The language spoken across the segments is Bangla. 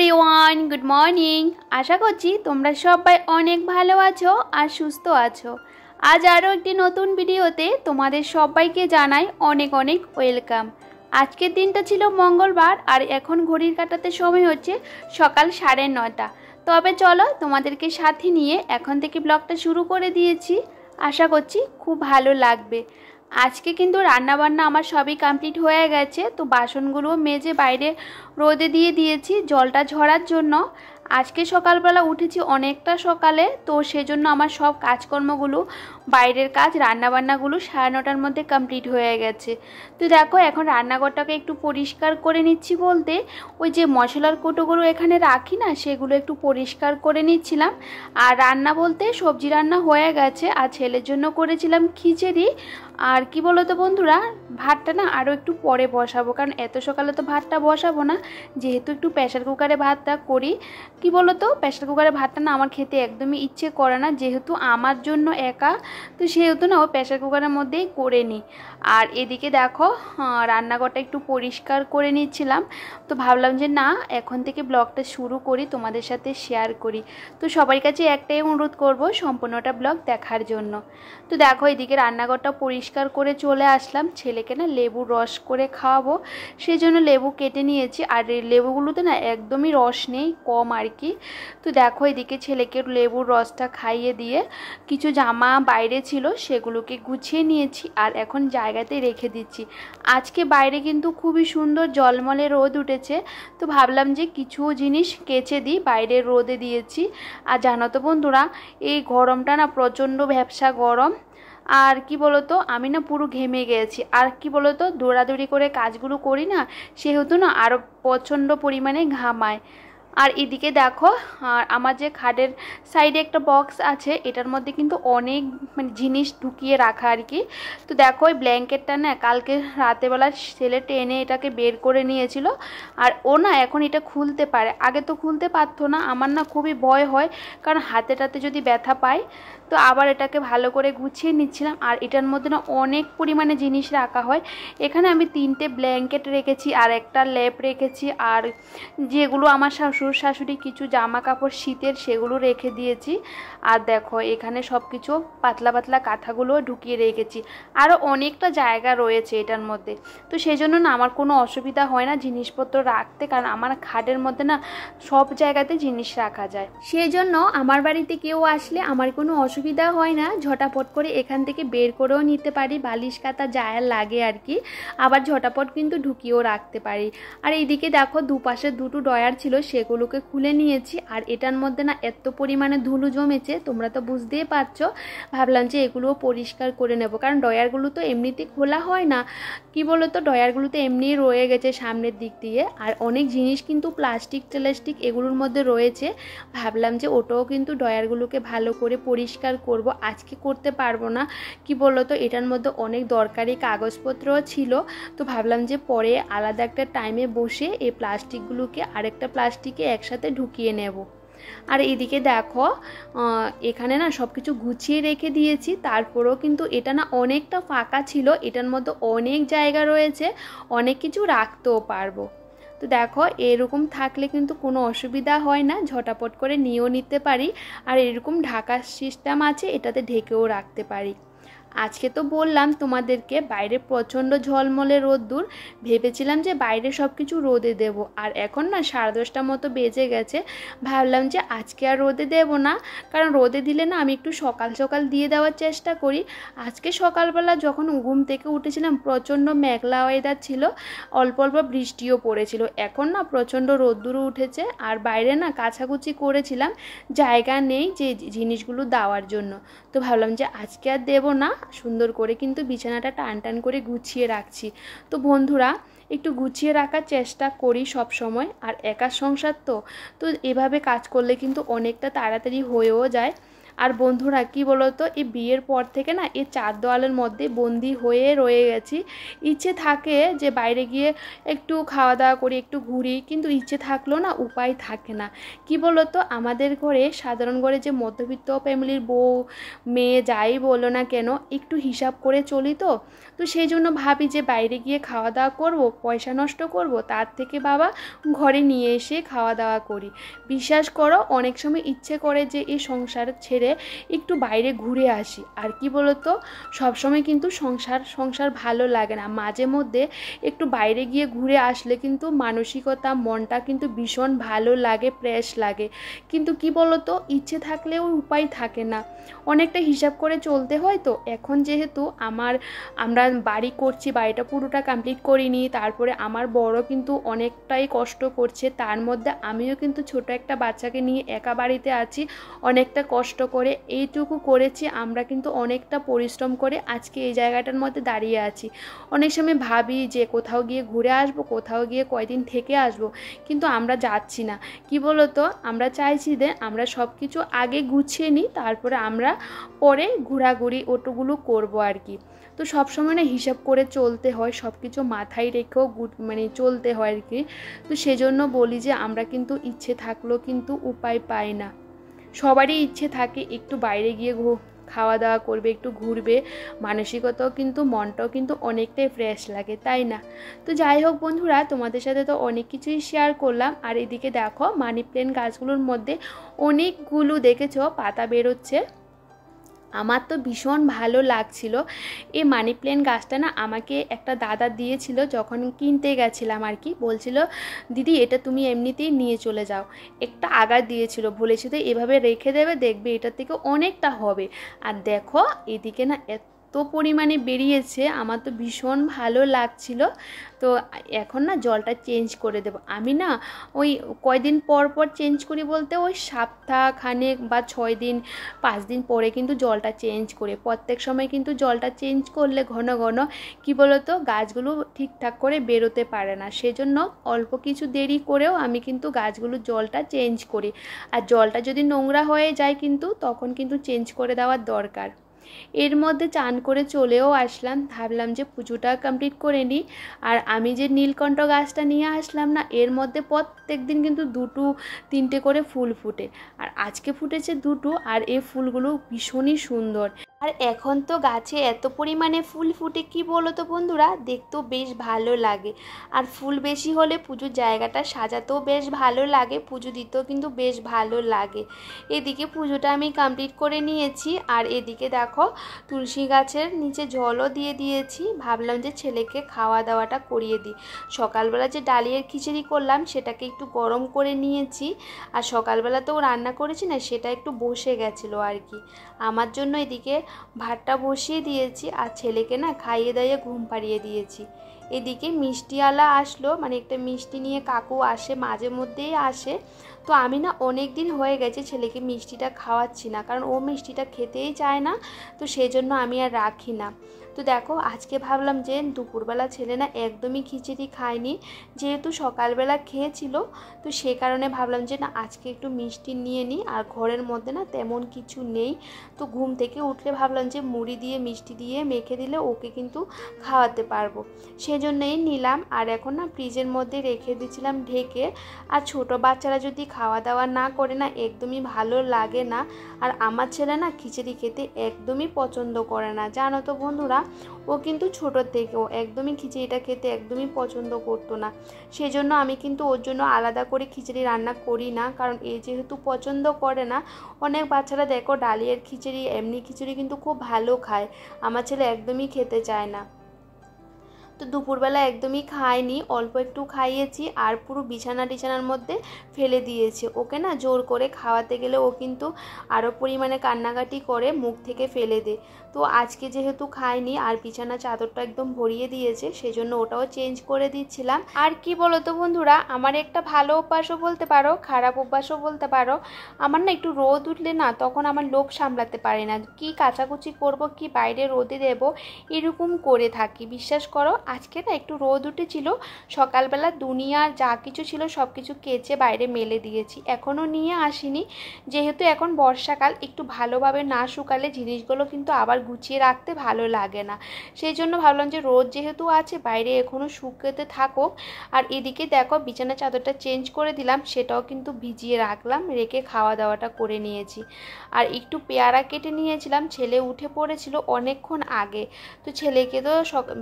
Everyone, good morning. আশা করছি তোমরা সবাই অনেক ভালো আছো আর সুস্থ আছো। আজ আরও একটি নতুন ভিডিওতে তোমাদের সবাইকে জানাই অনেক অনেক ওয়েলকাম। আজকের দিনটা ছিল মঙ্গলবার আর এখন ঘড়ির কাঁটাতে সময় হচ্ছে সকাল 9:30। তবে চলো তোমাদেরকে সাথে নিয়ে এখন থেকে ব্লগটা শুরু করে দিয়েছি। আশা করছি খুব ভালো লাগবে। আজকে কিন্তু রান্নাবান্না আমার সবই কমপ্লিট হয়ে গেছে। তো বাসনগুলো মেজে বাইরে রোদে দিয়ে দিয়েছি জলটা ঝরার জন্য। আজকে সকালবেলা উঠেছি অনেকটা সকালে, তো সেজন্য আমার সব কাজকর্মগুলো বাইরের কাজ রান্নাবান্নাগুলো 9:30টার মধ্যে কমপ্লিট হয়ে গেছে। তো দেখো এখন রান্নাঘরটাকে একটু পরিষ্কার করে নিচ্ছি, বলতে ওই যে মশলার কৌটোগুলো এখানে রাখি না, সেগুলো একটু পরিষ্কার করে নিচ্ছিলাম। আর রান্না বলতে সবজি রান্না হয়ে গেছে, আর ছেলের জন্য করেছিলাম খিচুড়ি। আর কি বলো তো বন্ধুরা, ভাতটা না আরও একটু পরে বসাবো, কারণ এত সকালে তো ভাতটা বসাবো না, যেহেতু একটু প্রেশার কুকারে ভাতটা করি। কি বলো তো, প্রেশার কুকারে ভাতটা না আমার খেতে একদমই ইচ্ছে করে না, যেহেতু আমার জন্য একা, তো সেহেতু না ও প্রেশার কুকারের মধ্যেই করে নিই। আর এদিকে দেখো রান্নাঘরটা একটু পরিষ্কার করে নিচ্ছিলাম। তো ভাবলাম যে না, এখন থেকে ব্লগটা শুরু করি, তোমাদের সাথে শেয়ার করি। তো সবার কাছে একটাই অনুরোধ করব, সম্পূর্ণটা ব্লগ দেখার জন্য। তো দেখো এদিকে রান্নাঘরটা পরিষ্কার করে চলে আসলাম। ছেলেকে না লেবু রস করে খাওয়াবো, সেই জন্য লেবু কেটে নিয়েছি। আর এই লেবুগুলোতে না একদমই রস নেই, কম আর কি। তো দেখো এদিকে ছেলেকে লেবুর রসটা খাইয়ে দিয়ে কিছু জামা বাইরে ছিল সেগুলোকে গুছিয়ে নিয়েছি, আর এখন জায়গাতে রেখে দিচ্ছি। আজকে বাইরে কিন্তু খুবই সুন্দর জলমলে রোদ উঠেছে, তো ভাবলাম যে কিছু জিনিস কেচে দিই, বাইরে রোদে দিয়েছি। আর জানো তো বন্ধুরা, এই গরমটা না প্রচণ্ড ভ্যাপসা গরম। আর কি বলতো, আমি না পুরো ঘেমে গেছি। আর কি বলতো, দৌড়াদৌড়ি করে কাজগুলো করি না, সেহেতু না আরও প্রচণ্ড পরিমাণে ঘামায়। আর এদিকে দেখো, আর আমার যে খাটের সাইডে একটা বক্স আছে, এটার মধ্যে কিন্তু অনেক জিনিস ঢুকিয়ে রাখা আর কি। তো দেখো ওই ব্ল্যাঙ্কেটটা না কালকে রাতেবেলা ছেলে টেনে এটাকে বের করে নিয়েছিল। আর ও না এখন এটা খুলতে পারে, আগে তো খুলতে পারতো না। আমার না খুবই ভয় হয়, কারণ হাতেটাতে যদি ব্যথা পায়। তো আবার এটাকে ভালো করে গুছিয়ে নিচ্ছিলাম। আর এটার মধ্যে না অনেক পরিমাণে জিনিস রাখা হয়। এখানে আমি 3টে ব্ল্যাঙ্কেট রেখেছি, আর একটা লেপ রেখেছি, আর যেগুলো আমার শ্বশুর শাশুড়ি কিছু জামা কাপড় শীতের সেগুলো রেখে দিয়েছি। আর দেখো এখানে সব কিছু পাতলা পাতলা কাঁথাগুলো ঢুকিয়ে রেখেছি। আরও অনেকটা জায়গা রয়েছে এটার মধ্যে, তো সেই জন্য না আমার কোনো অসুবিধা হয় না জিনিসপত্র রাখতে, কারণ আমার খাটের মধ্যে না সব জায়গাতে জিনিস রাখা যায়। সেই জন্য আমার বাড়িতে কেউ আসলে আমার কোনো অসুবিধা হয় না, ঝটাপট করে এখান থেকে বের করেও নিতে পারি, বালিশ কাতা যার লাগে আর কি। আবার ঝটাপট কিন্তু ঢুকিয়েও রাখতে পারি। আর এইদিকে দেখো দুপাশে দুটো ডয়ার ছিল, সেগুলোকে খুলে নিয়েছি। আর এটার মধ্যে না এত পরিমাণে ধুলো জমেছে, তোমরা তো বুঝতেই পারছো। ভাবলাম যে এগুলোও পরিষ্কার করে নেব, কারণ ডয়ারগুলো তো এমনিতে খোলা হয় না। কি বলো তো, ডয়ারগুলো তো এমনিই রয়ে গেছে সামনের দিক দিয়ে। আর অনেক জিনিস কিন্তু প্লাস্টিক টেলাস্টিক এগুলোর মধ্যে রয়েছে। ভাবলাম যে ওটাও কিন্তু ডয়ারগুলোকে ভালো করে পরিষ্কার করব, আজকে করতে পারবো না। কি বলো তো, এটার মধ্যে অনেক দরকারি কাগজপত্রও ছিল। তো ভাবলাম যে পরে আলাদা একটা টাইমে বসে এই প্লাস্টিকগুলোকে আরেকটা প্লাস্টিকে একসাথে ঢুকিয়ে নেব। আর এদিকে দেখো এখানে না সব কিছু গুছিয়ে রেখে দিয়েছি, তারপরেও কিন্তু এটা না অনেকটা ফাঁকা ছিল, এটার মধ্যে অনেক জায়গা রয়েছে, অনেক কিছু রাখতেও পারবো। তো দেখো এরকম থাকলে কিন্তু কোনো অসুবিধা হয় না, ঝটাপট করে নিয়েও নিতে পারি। আর এরকম ঢাকার সিস্টেম আছে, এটাতে ঢেকেও রাখতে পারি। আজকে তো বললাম তোমাদেরকে বাইরে প্রচণ্ড ঝলমলে রোদ্দুর, ভেবেছিলাম যে বাইরে সব কিছু রোদে দেব। আর এখন না 10:30 মতো বেজে গেছে, ভাবলাম যে আজকে আর রোদে দেব না, কারণ রোদে দিলে না আমি একটু সকাল সকাল দিয়ে দেওয়ার চেষ্টা করি। আজকে সকালবেলা যখন ঘুম থেকে উঠেছিলাম প্রচণ্ড মেঘলা ওয়েদার ছিল, অল্প অল্প বৃষ্টিও পড়েছিল। এখন না প্রচণ্ড রোদ্দুরও উঠেছে, আর বাইরে না কাচাকুচি করেছিলাম, জায়গা নেই যে জিনিসগুলো দেওয়ার জন্য। তো ভাবলাম যে আজকে আর দেবো না, সুন্দর করে কিন্তু বিছানাটা টান টান করে গুছিয়ে রাখছি। তো বন্ধুরা, একটু গুছিয়ে রাখার চেষ্টা করি সব সময়। আর একা সংসার তো এভাবে কাজ করলে কিন্তু অনেকটা তাড়াতাড়ি হয়েও যায়। আর বন্ধুরা কি বলো তো, এই বিয়ের পর থেকে না এই চার দেওয়ালের মধ্যে বন্দি হয়ে রয়ে গেছি। ইচ্ছে থাকে যে বাইরে গিয়ে একটু খাওয়া দাওয়া করি, একটু ঘুরি, কিন্তু ইচ্ছে থাকলেও না উপায় থাকে না। কি বলো তো, আমাদের ঘরে সাধারণ ঘরে যে মধ্যবিত্ত ফ্যামিলির বউ মেয়ে যাই বলো না কেন, একটু হিসাব করে চলি। তো সেই জন্য ভাবি যে বাইরে গিয়ে খাওয়া দাওয়া করব, পয়সা নষ্ট করব, তার থেকে বাবা ঘরে নিয়ে এসে খাওয়া দাওয়া করি। বিশ্বাস করো, অনেক সময় ইচ্ছে করে যে এই সংসার ছেড়ে একটু বাইরে ঘুরে আসি। আর কি বলো তো, সবসময় কিন্তু সংসার ভালো লাগে না, মাঝে মধ্যে একটু বাইরে গিয়ে ঘুরে আসলে কিন্তু মানসিকতা মনটা কিন্তু ভীষণ ভালো লাগে, ফ্রেশ লাগে। কিন্তু কি বলো তো, ইচ্ছে থাকলেও উপায় থাকে না, অনেকটা হিসাব করে চলতে হয়। তো এখন যেহেতু আমরা বাড়ি করছি, বাড়িটা পুরোটা কমপ্লিট করিনি, তারপরে আমার বড় কিন্তু অনেকটাই কষ্ট করছে, তার মধ্যে আমিও কিন্তু ছোট একটা বাচ্চাকে নিয়ে একা বাড়িতে আছি, অনেকটা কষ্ট করে এইটুকু করেছি। আমরা কিন্তু অনেকটা পরিশ্রম করে আজকে এই জায়গাটার মধ্যে দাঁড়িয়ে আছি। অনেক সময় ভাবি যে কোথাও গিয়ে ঘুরে আসবো, কোথাও গিয়ে কয়দিন থেকে আসবো, কিন্তু আমরা যাচ্ছি না। কি বলো তো, আমরা চাইছি যে আমরা সব কিছু আগে গুছিয়ে নিই, তারপরে আমরা পরে ঘোরাঘুরি ওটুগুলো করবো আর কি। তো সবসময় না হিসাব করে চলতে হয়, সব কিছু মাথায় রেখেও চলতে হয় আর কি। তো সেজন্য বলি যে আমরা কিন্তু ইচ্ছে থাকলেও কিন্তু উপায় পাই না। সবারই ইচ্ছে থাকে একটু বাইরে গিয়ে খাওয়া দাওয়া করবে, একটু ঘুরবে, মানসিকতাও কিন্তু মনটাও কিন্তু অনেকটাই ফ্রেশ লাগে, তাই না? তো যাই হোক বন্ধুরা, তোমাদের সাথে তো অনেক কিছুই শেয়ার করলাম। আর এদিকে দেখো মানি প্ল্যান্ট গাছগুলোর মধ্যে অনেকগুলো দেখেছো পাতা বেরোচ্ছে। আমার তো ভীষণ ভালো লাগছিল। এই মানি প্ল্যান্ট গাছটা না আমাকে একটা দাদা দিয়েছিল যখন কিনতে গেছিলাম আর কি। বলছিল দিদি এটা তুমি এমনিতেই নিয়ে চলে যাও, একটা আগা দিয়েছিল, বলেছিল এভাবে রেখে দেবে, দেখবে এটার থেকে অনেকটা হবে। আর দেখো এদিকে না এত পরিমাণে বেরিয়েছে, আমার তো ভীষণ ভালো লাগছিল। তো এখন না জলটা চেঞ্জ করে দেব আমি। না ওই কয়দিন পর পর চেঞ্জ করি, বলতে ওই সপ্তাহখানেক বা 6 দিন 5 দিন পরে কিন্তু জলটা চেঞ্জ করে। প্রত্যেক সময় কিন্তু জলটা চেঞ্জ করলে ঘন ঘন কি বলতো গাছগুলো ঠিকঠাক করে বেরোতে পারে না, সেজন্য অল্প কিছু দেরি করেও আমি কিন্তু গাছগুলোর জলটা চেঞ্জ করি। আর জলটা যদি নোংরা হয়ে যায় কিন্তু তখন কিন্তু চেঞ্জ করে দেওয়ার দরকার। এর মধ্যে চান করে চলেও আসলাম, ভাবলাম যে পুজোটা কমপ্লিট করে নিই। আর আমি যে নীলকণ্ঠ গাছটা নিয়ে আসলাম না, এর মধ্যে প্রত্যেক দিন কিন্তু 2-3টে করে ফুল ফুটে, আর আজকে ফুটেছে 2টো। আর এই ফুলগুলো ভীষণই সুন্দর। আর এখন তো গাছে এত পরিমাণে ফুল ফুটে, কি বলো তো বন্ধুরা, দেখতেও বেশ ভালো লাগে। আর ফুল বেশি হলে পুজোর জায়গাটা সাজাতেও বেশ ভালো লাগে, পুজো দিতেও কিন্তু বেশ ভালো লাগে। এদিকে পুজোটা আমি কমপ্লিট করে নিয়েছি। আর এদিকে দেখো তুলসী গাছের নিচে জলও দিয়ে দিয়েছি, ভাবলাম যে ছেলেকে খাওয়া দাওয়াটা করিয়ে দিই। সকালবেলা যে ডালিয়ার খিচুড়ি করলাম সেটাকে একটু গরম করে নিয়েছি, আর সকালবেলাতেও রান্না করেছি না, সেটা একটু বসে গেছিলো আর কি। আমার জন্য এদিকে ভাতটা বসিয়ে দিয়েছি, আর ছেলেকে না খাইয়ে দাইয়ে ঘুম পাড়িয়ে দিয়েছি। এদিকে মিষ্টিওয়ালা আসলো, একটা মিষ্টি নিয়ে কাকু আসে, মাঝে মধ্যেই আসে। তো আমি না অনেক দিন হয়ে গেছে ছেলেকে মিষ্টিটা খাওয়াচ্ছি না, কারণ ও মিষ্টিটা খেতেই চায় না, তো সেই জন্য আমি আর রাখি না। তো দেখো আজকে ভাবলাম যে দুপুরবেলা ছেলে না একদমই খিচুড়ি খায়নি, যেহেতু সকালবেলা খেয়েছিল, তো সে কারণে ভাবলাম যে না আজকে একটু মিষ্টি নিয়ে নিই। আর ঘরের মধ্যে না তেমন কিছু নেই, তো ঘুম থেকে উঠলে ভাবলাম যে মুড়ি দিয়ে মিষ্টি দিয়ে মেখে দিলে ওকে কিন্তু খাওয়াতে পারবো, সেজন্যই নিলাম। আর এখন না ফ্রিজের মধ্যে রেখে দিয়েছিলাম ঢেকে। আর ছোট বাচ্চারা যদি খাওয়া দাওয়া না করে না একদমই ভালো লাগে না। আর আমার ছেলে না খিচুড়ি খেতে একদমই পছন্দ করে না, জানো তো বন্ধুরা, ও কিন্তু ছোটোর থেকেও একদমই খিচুড়িটা খেতে একদমই পছন্দ করতো না। সেজন্য আমি কিন্তু ওর জন্য আলাদা করে খিচুড়ি রান্না করি না, কারণ যেহেতু পছন্দ করে না। অনেক বাচ্চারা দেখো ডালিয়ার খিচুড়ি এমনি খিচুড়ি কিন্তু খুব ভালো খায়, আমার ছেলে একদমই খেতে চায় না। তো দুপুরবেলা একদমই খায়নি, অল্প একটু খাইয়েছি, আর পুরো বিছানার মধ্যে ফেলে দিয়েছে। ওকে না জোর করে খাওয়াতে গেলে ও কিন্তু আরও পরিমাণে কান্নাকাটি করে, মুখ থেকে ফেলে দেয়। তো আজকে যেহেতু খায়নি আর বিছানা চাদরটা একদম ভরিয়ে দিয়েছে, সেজন্য ওটাও চেঞ্জ করে দিচ্ছিলাম। আর কি বলো তো বন্ধুরা, আমার একটা ভালো অভ্যাসও বলতে পারো, খারাপ অভ্যাসও বলতে পারো। আমার না একটু রোদ উঠলে না তখন আমার লোভ সামলাতে পারি না, কি কাচাকুচি করব, কি বাইরে রোদে দেব, এরকম করে থাকি। বিশ্বাস করো আজকে না একটু রোদ উঠেছিল, সকালবেলা দুনিয়ার যা কিছু ছিল সব কিছু কেচে বাইরে মেলে দিয়েছি, এখনও নিয়ে আসিনি। যেহেতু এখন বর্ষাকাল, একটু ভালোভাবে না শুকালে জিনিসগুলো কিন্তু আবার গুছিয়ে রাখতে ভালো লাগে না। সেই জন্য ভাবলাম যে রোদ যেহেতু আছে বাইরে এখনও শুকাতে থাকুক। আর এদিকে দেখো বিছানা চাদরটা চেঞ্জ করে দিলাম, সেটাও কিন্তু ভিজিয়ে রাখলাম, রেখে খাওয়া দাওয়াটা করে নিয়েছি। আর একটু পেয়ারা কেটে নিয়েছিলাম, ছেলে উঠে পড়েছিল অনেকক্ষণ আগে, তো ছেলেকে তো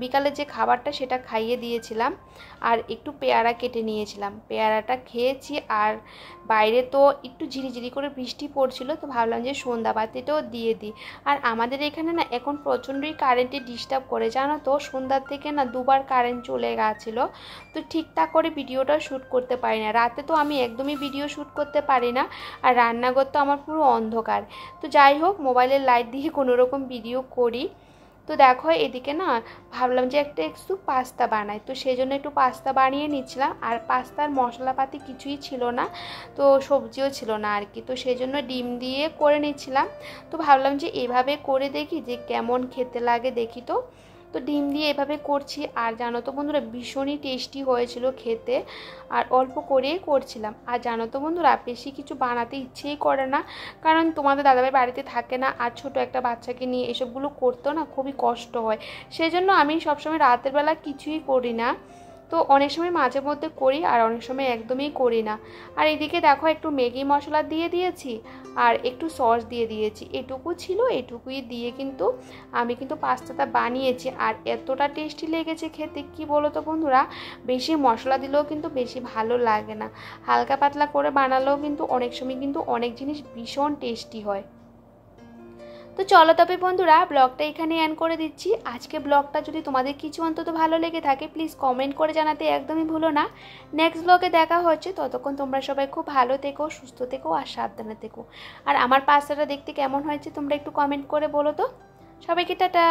বিকালে যে খাবারটা সেটা খাইয়ে দিয়েছিলাম। আর একটু পেয়ারা কেটে নিয়েছিলাম, পেয়ারাটা খেয়েছি। আর বাইরে তো একটু ঝিরিঝিরি করে বৃষ্টি পড়ছিল, তো ভাবলাম যে সন্ধ্যাবাতিটাও দিয়ে দিই। আর আমাদের এখানে না এখন প্রচণ্ডই কারেন্টে ডিস্টার্ব করে, জানো তো, সন্ধ্যার থেকে না দুবার কারেন্ট চলে গেছিলো, তো ঠিকঠাক করে ভিডিওটা শ্যুট করতে পারি না। রাতে তো আমি একদমই ভিডিও শ্যুট করতে পারি না, আর রান্নাঘর তো আমার পুরো অন্ধকার। তো যাই হোক, মোবাইলের লাইট দিয়ে কোনো রকম ভিডিও করি। তো দেখো এদিকে না ভাবলাম যে একটু পাস্তা বানাই, তো সেই জন্য একটু পাস্তা বানিয়ে নিচ্ছিলাম। আর পাস্তার মশলাপাতি কিছুই ছিল না, তো সবজিও ছিল না আর কি, তো সেই জন্য ডিম দিয়ে করে নিচ্ছিলাম। তো ভাবলাম যে এভাবে করে দেখি যে কেমন খেতে লাগে, দেখি। তো ডিম দিয়ে এভাবে করছি। আর জানো তো বন্ধুরা, ভীষণই টেস্টি হয়েছিল খেতে, আর অল্প করেই করছিলাম। আর জানো তো বন্ধুরা, বেশি কিছু বানাতে ইচ্ছেই করে না, কারণ তোমাদের দাদাভাই বাড়িতে থাকে না, আর ছোট একটা বাচ্চাকে নিয়ে এসবগুলো করতেও না খুবই কষ্ট হয়। সেই জন্য আমি সবসময় রাতের বেলা কিছুই করি না। তো অনেক সময় মাঝে মধ্যে করি, আর অনেক সময় একদমই করি না। আর এদিকে দেখো একটু ম্যাগি মশলা দিয়ে দিয়েছি, আর একটু সস দিয়ে দিয়েছি, এটুকু ছিল, এটুকুই দিয়ে কিন্তু আমি কিন্তু পাস্তাটা বানিয়েছি। আর এতটা টেস্টি লেগেছে খেতে, কি বলো তো বন্ধুরা, বেশি মশলা দিলেও কিন্তু বেশি ভালো লাগে না, হালকা পাতলা করে বানালেও কিন্তু অনেক সময় কিন্তু অনেক জিনিস ভীষণ টেস্টি হয়। তো চলো তবে বন্ধুরা, ব্লগটা এখানে এন্ড করে দিচ্ছি। আজকে ব্লগটা যদি তোমাদের কিছু অন্তত ভালো লেগে থাকে, প্লিজ কমেন্ট করে জানাতে একদমই ভুলো না। নেক্সট ব্লগে দেখা হচ্ছে, ততক্ষণ তোমরা সবাই খুব ভালো থেকো, সুস্থ থেকো, আর সাবধানে থেকো। আর আমার পাস্তাটা দেখতে কেমন হয়েছে তোমরা একটু কমেন্ট করে বলো তো। সবাইকে টাটা।